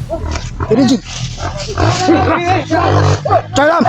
Ini Jig. Dalam.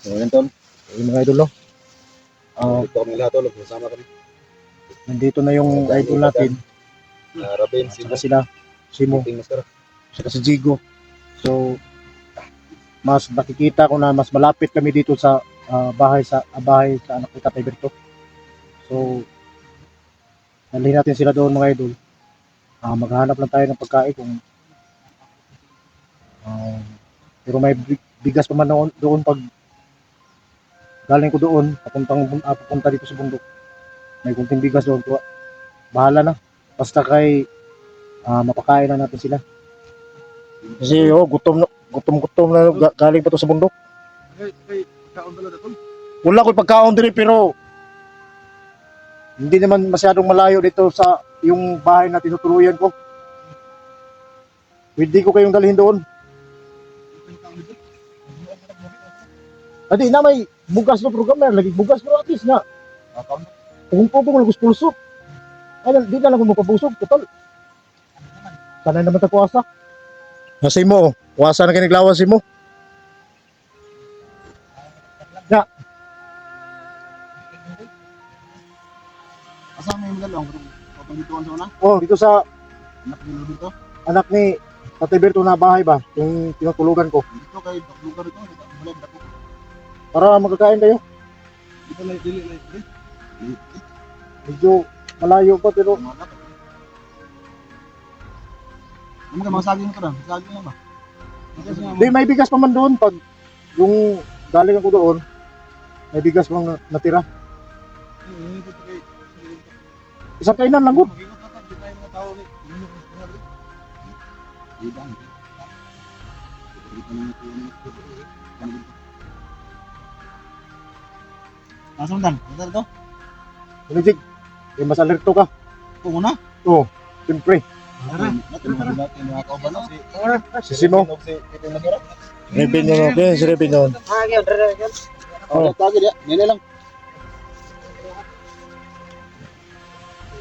So, yan tol. Yung mga idol, no? Dito kami lahat tol. Kasama kami. Nandito na yung idol natin. Rabin, Saka sila, Simo, Ting Master. saka si Jigo. So, mas nakikita ko na mas malapit kami dito sa bahay sa anak ni Tatay Berto. So, dalhin natin sila doon mga idol. Maghanap lang tayo ng pagkain kung pero may bigas pa man doon pag galing ko doon papunta dito sa bundok. May kunting bigas doon. So, bahala na. Basta kay mapakain na natin sila. Kasi gutom na galing pa to sa bundok. Wala ko pagkaon din pero hindi naman masyadong malayo dito sa yung bahay na tinutuluyan ko. Pwede ko kayong dalhin doon. Adi na may bugas na programmer, lagi bugas pero at least na. Kung po kung lagos pulso. Ay, di na lang kung magpapusog, total. Sanay naman ta kuwasa. Nasi mo, kuwasa na kiniglawan si mo. Ya. Asama yung dalawang. Pagpagituan sa una. Oh, dito sa Anak nila dito. anak ni Tatay Berto na bahay ba? Yung tinutulugan ko. Dito kay lugar ito. Balay dako. Para magkakain kayo. Dito lang dili. Medyo malayo pa pero Ano ka mga saging ko doon? Saging na ba? di may bigas pa man doon pag yung galing ako doon. May bigas pang natira. Isang kainan lang gud. Nasaan dan? Nasaan to? Jig, mas alerto ka. Kung una? Oo, siyempre. Tara. Natin mga kauban no? Si Simo. Rebin yun, okay, si Rebin yun. Oh, tagi dia. Nila lang.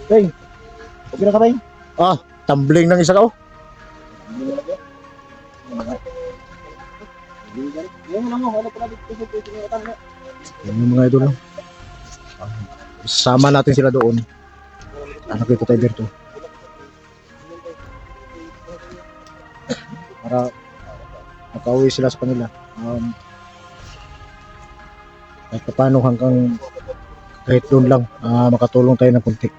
Hey, okay na ka tayo? Tumbling ng isa ka oh. Yan lang mo, wala pala dito sa tinatang na. Yan yung mga idol. Sama natin sila doon. Anak ko Tatay Berto. Para makauwi sila sa kanila. Kahit paano hanggang kahit doon lang makatulong tayo ng kunti.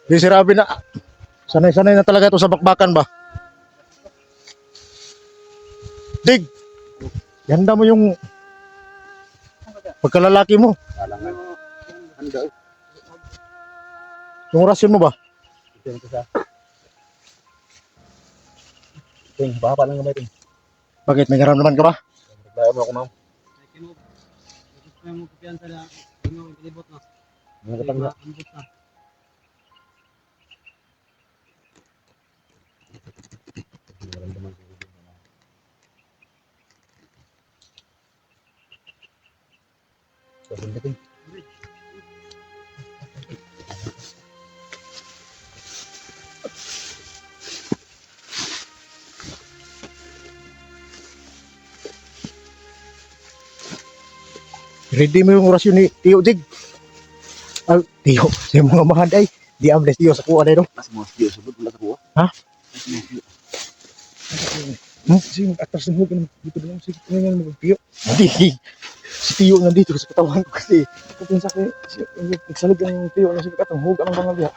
Di si Rabi na sanay-sanay na talaga ito sa bakbakan ba? Dig! Ganda mo yung pagkalalaki mo. Yung rasyon mo ba? Ting, baka lang gamay ting. Bakit? May naramdaman ka ba? Bayo mo ako ma'am. Mga tangga. Ready mo yung orasyon ni Tio Jig. Tio, sa mga mahad ay. Di ambles Tio sa kuha na ito. Mas mo siyo subot wala sa kuha. Ha? Kasi atras ng huwag dito lang si Tio mo Tio. Hindi. Si Tio nandito sa katawan ko kasi kapag sa akin, nagsalig ang Tio na sa katang huwag ang mga biya.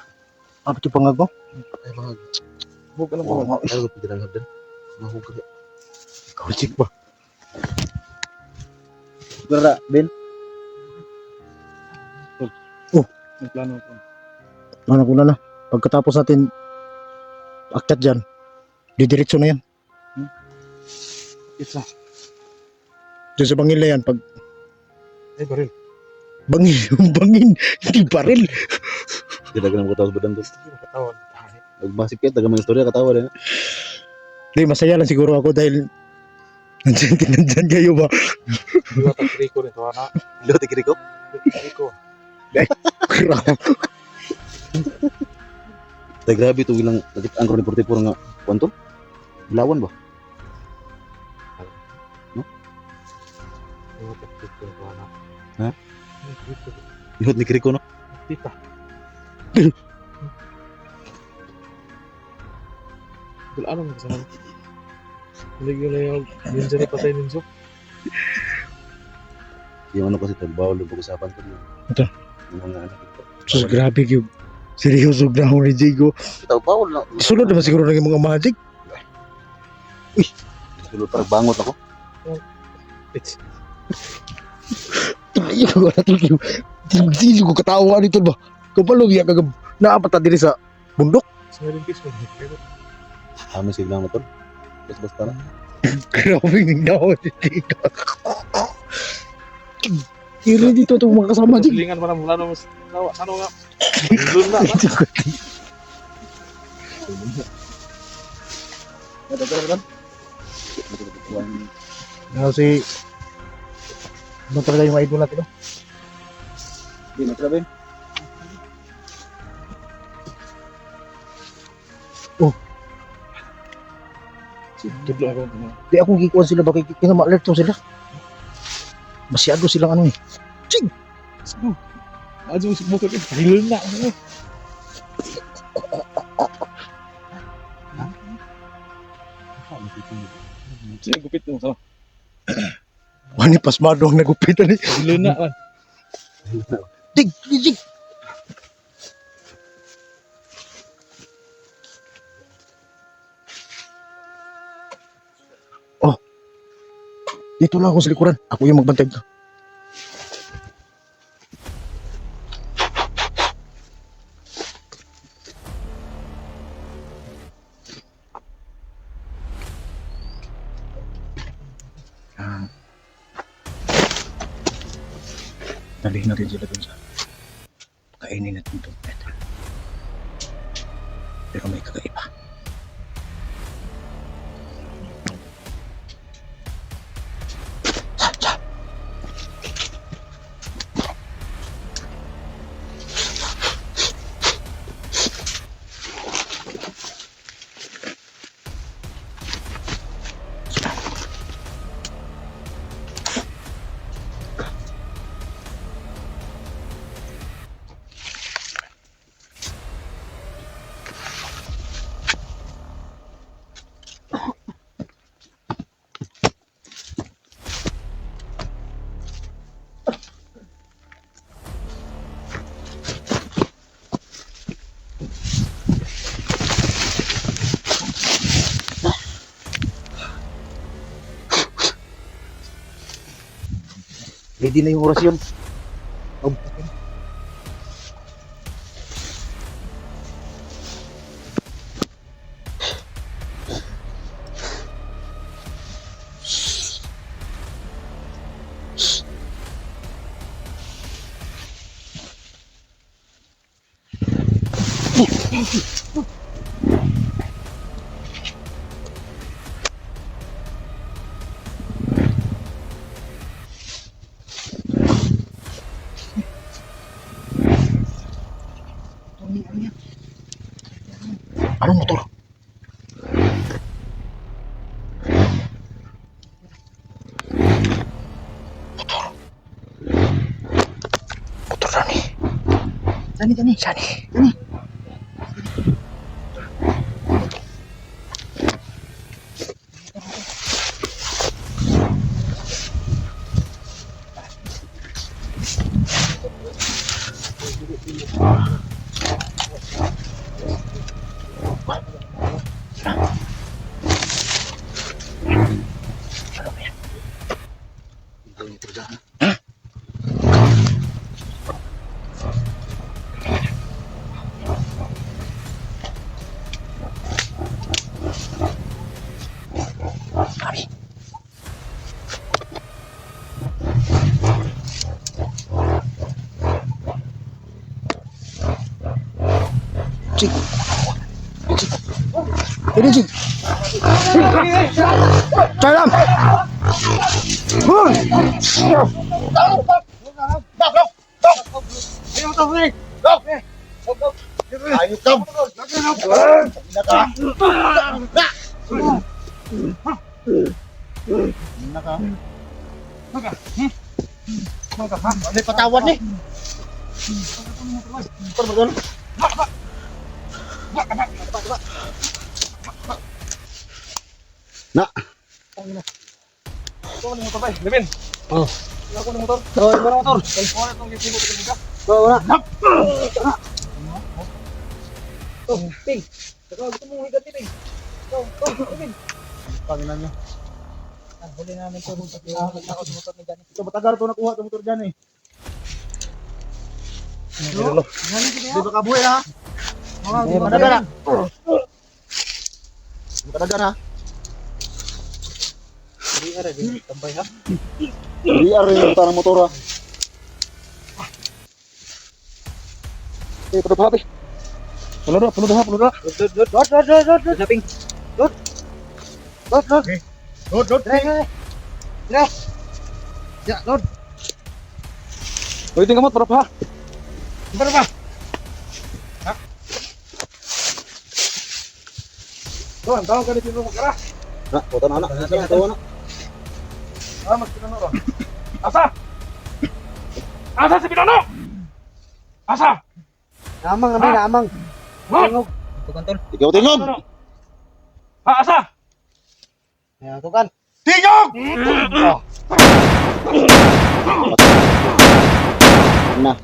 Apa ito pangag mo? Huwag ka lang Oo nga. Ano ba pinagod din? Mahug ka. Kautsik ba? Gara, Ben. May plano ko. Ano ko na. Pagkatapos natin akyat dyan, didiretso na yan. Isa. Diyan sa bangin na yan. Pag Ay, baril. bangin, bangin, hindi baril. Tidak ka na makatawa sa badan doon. Katawan. Nagbasik ka, taga mga istorya, katawa rin. Di, masaya lang siguro ako dahil nandyan kayo ba? Dua tak Rico rin. Tawa na. Ilo, tikiri ko. Rico. Grabe. Tay, grabe ito ilang, ang Kroni 44 nga, kwanto? Bilawan ba? Dua tak Rico. Tawa na. Ha? Rico. Ihot ni Kiriko, no? Tita. Wala ano mo kasama. Naligyan na yung ninja na patay ninja. Yung ano kasi, bawal yung pag-usapan ko. Ito. Yung mga anak ito. Sus, grabe kayo. Seryoso na ako ni Jigo. Ito, bawal na. Sunod naman siguro ng mga magic. Sulod parang bangot ako. It's Tayo ko na tulog. Hindi ko katawa nito ba? Kapalog ya kagab. Naapata diri sa bundok. smiling face mo. Kami siglang na to. Basta na. Grabe ng daw si Jigo. Kira dito itong mga kasama Jig. Silingan pa na mula na mas. Ano nga? Doon na. Si ano talaga yung idol natin, no? Di, matrabe. Tudlo ako. Di akong gikuan sila, bakit kinama-alert to sila. Masyado silang ano eh. Ajo mo ka hilon na. Sige, gupit mo sa. Wani pasmado ang nagupitan eh. Hilon na man. Jig, jig, jig. Oh. Dito lang ako sa likuran. Ako yung magbantay. Dalihin natin sila dun sa kainin natin itong pet. Pero may kakaiba. Sa, sa. Ready na yung orasyon. Anong motor? Motor Dani. Dani. Ini sih. Salam. Ayo kam. May patawan nih. Nak. Levin. Oh. Ako ng motor. Oh, mana motor? Wala tong gitimo ko buka. Oh, na. Oh, Ping. Saka gusto mo higat Ping. Ping. Panginan niyo. Huli namin to sa ako sa motor ni Johnny. Ito batagar to nakuha to motor diyan eh. Di ba kabuhay ha? Mga madagar ha. Madagar ha. Tambay ha. Biar yung tanang motor ha. Eh, pada papi. Peluru ha. Dot. Saping. Dot. Ya, Lord. Oh, itu kamu berapa? Berapa? Tuan, tahu kan di sini rumah kerah? Nak, foto anak. Tahu anak. Mas Pinono. Asa. Asa si Pinono. Asa. Amang, amang. Tengok. Tukantol. Tingog. Ha, asa. Ya, tuh kan. Tingog! Nah.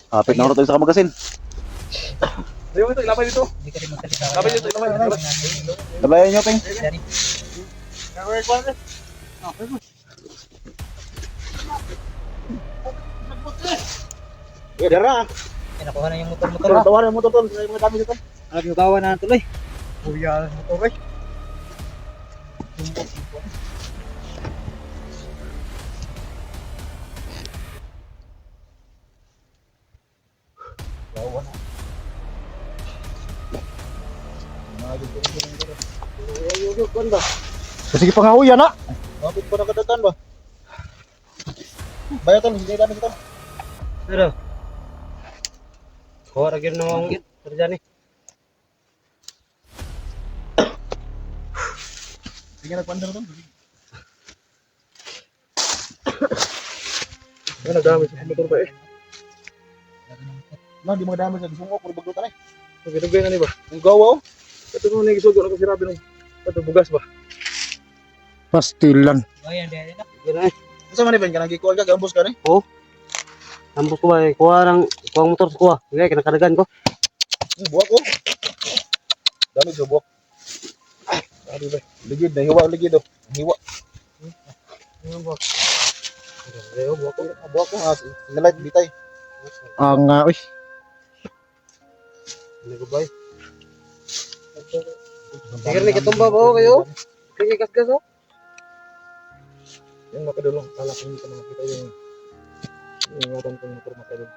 Hapit na ako tayo sa kamagasin. Ayun ito, ilabay dito. Ilabay dito, ilabay. Tabayan nyo, Peng. Ya, darah. Nakuha na yung motor-motor. Tawaran yung motor tol. Yung mga dami dito. Nagagawa na tuloy. Kuya, motor eh. Sige pangahuyan na. Bakit pa nakadatan ba? Bayo tol, hindi dami dito. Pero. Kuha ra gyud nang git terjadi. Sige nagpandar tol. Ano nagdami sa motor ba eh? Nah, di mga dami sa gusto ko puro bagdo tanay. Dugay na ni ba? Ang gawaw. Ito mo ni gisugo na ko sirabi nung ito bugas ba? Pastilan. Ayan din na. Gina. Sa man ben kanang gikuha ka gambos ka ni. Ambos ko ba kuha rang kuha motor sa kuha. Ngay kinakadagan ko. Buwak ko. Dami sa buwak. Ano ba? Ligid na hiwa ligid do. Hiwa. Ano ba? Ayo buwa ko. Buwak ko ha. Sinalight bitay. Ang uy. Ano ko ba? Sige ni kitumba ba kayo? Sige gas-gas oh. Yung makadulong kala ko hindi ka makita yung ingatan kong motor makadulong.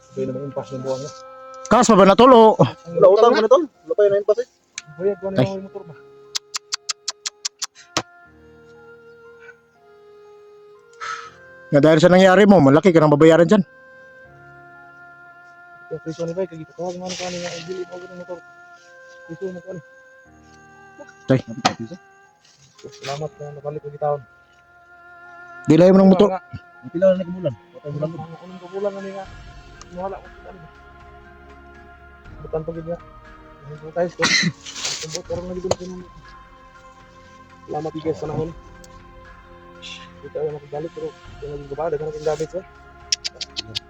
Sabi naman yung pass ng buwan niya. Kas pa ba natulo? Wala utang ka na tol. Wala pa yun na yung pass eh. Bayad ko na yung motor ba? Nga dahil sa nangyari mo, malaki ka nang babayaran dyan. Piso ni ba kay gito kawag man kani nga dili mo ng motor. Piso mo kani. Tay, Salamat na napalit ko gitaon. dilay mo ng motor. Pila na kamulan. Patay bulan mo. Unang kabulan na nga. Wala ko kita. Bukan pa gid nga. Ang tayo ko. Tumbot karon na gid ko. Salamat guys sa nahon. Kita ay makagalit pero yung gubada kan ang gamit sa.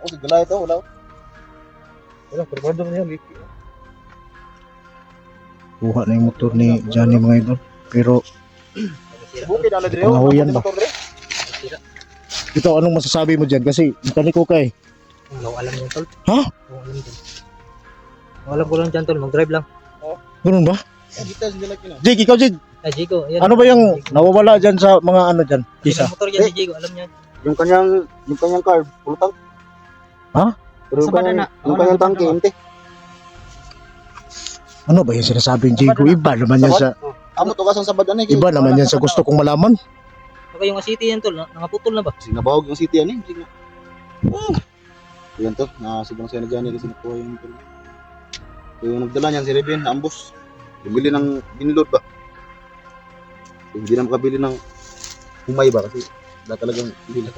Oh, sige na ito. Wala. Wala pero na yan. Kuha na yung motor ni Johnny mga idol. Pero Bukid na dire. Pangahuyan ba? Ito, anong masasabi mo dyan? Kasi mekaniko ka eh. Wala alam mo tol. Ha? Wala ko lang dyan tol, mag-drive lang. Ganun ba? Kita sige like na. Jig, ikaw Jig. Ay Jigo, ayan. Ano ba yung nawawala dyan sa mga ano dyan? Kisa? Motor yan si Jigo, alam niya. Yung kanyang card, pulutang. Ha? Pero Sa banda na. yung kanyang tangke, hindi. Ano ba yung sinasabing Jigo? Iba naman yan sa Amo to kasang sabad ani. iba naman yan sa gusto kong malaman. Baka yung asiti yan tol, nangaputol na ba? Sige nabawag yung city ani. Sige. Yan to, na siguro siya nagani kasi nakuha yung tol. Yung nagdala niyan si Reben, naambos. Bumili ng binilod ba? Hindi na makabili ng humay ba kasi wala talagang bili.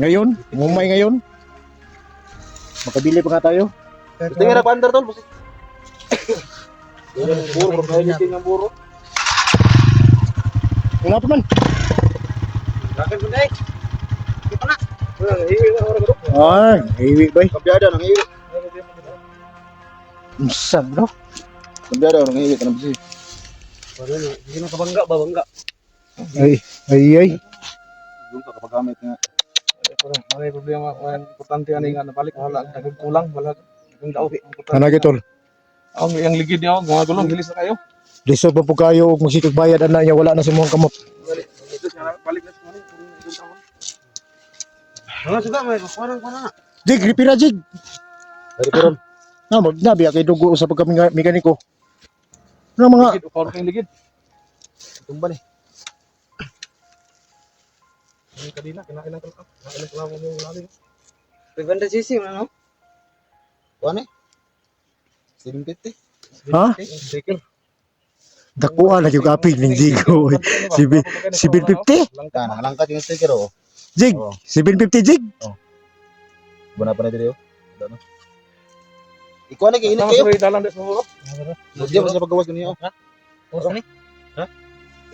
Ngayon, umay ngayon. Makabili pa nga tayo. Gusto nga na paandar tol. Buro, kaya yung buro. Wala pa man. Bakit mo na eh? Ay, hiwi ba? Kabyada nang iwi. Sab, no? Kabyada nang iwi kanang bisi. Hindi na kabangga ba, bangga? Ay. Yung kakapagamit nga. May problema, importante ani nga nabalik wala dagag kulang wala dagang daog. Ano gitol? Ang yang ligid niya mga gulong hilis na kayo. Lisod pa po kayo ug magsikig bayad ana niya wala na si mong kamot. Balik na sa Ano suga may kuwarang na. Jig, ripira jig. Dari peron. Na magnabi kay dugo sa pagka mekaniko. Ano mga ligid o karon kay ligid. Tumba ni. Ang kadina kinailang ka. Kinailang ka mo yung lalim. 500cc ano? Kuan eh. 750. ha? Sticker. Dakuha na yung kapig ng Jigo. 750? Nalangkat yung sticker oh. Jig, Oo. 750 jig. Buna pa na diri oh. Ano? Ikaw na kay init Tama kayo. sa dalan des mo. Diyan sa paggawas kanina oh. Kung saan eh?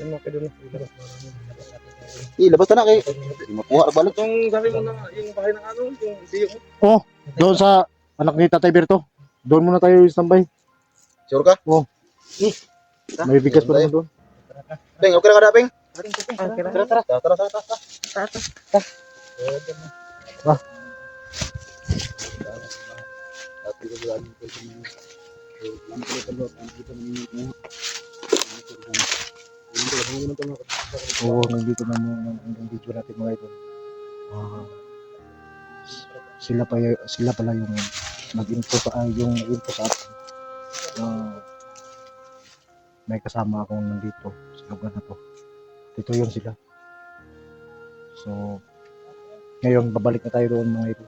Yan mo kadun. Labas na kay. Makuha ra balik. Itong sabi mo na yung bahay ng ano, yung diyo. Doon sa anak ni Tatay Berto. Doon muna tayo standby. Sure ka? May bigas pa naman doon. Peng, okay ra ka Peng? Tara. Tara. Oo, nandito na mo ang video natin mga ito. Sila pala yung nag-info sa atin. May kasama akong nandito sa lugar na to. Dito yun sila. So, ngayon babalik na tayo doon mga ito.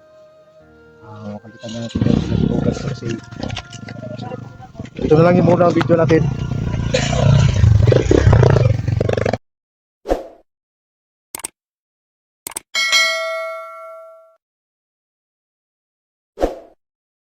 Palitan na natin sila sa lugar kasi ito na lang yung muna ang video natin.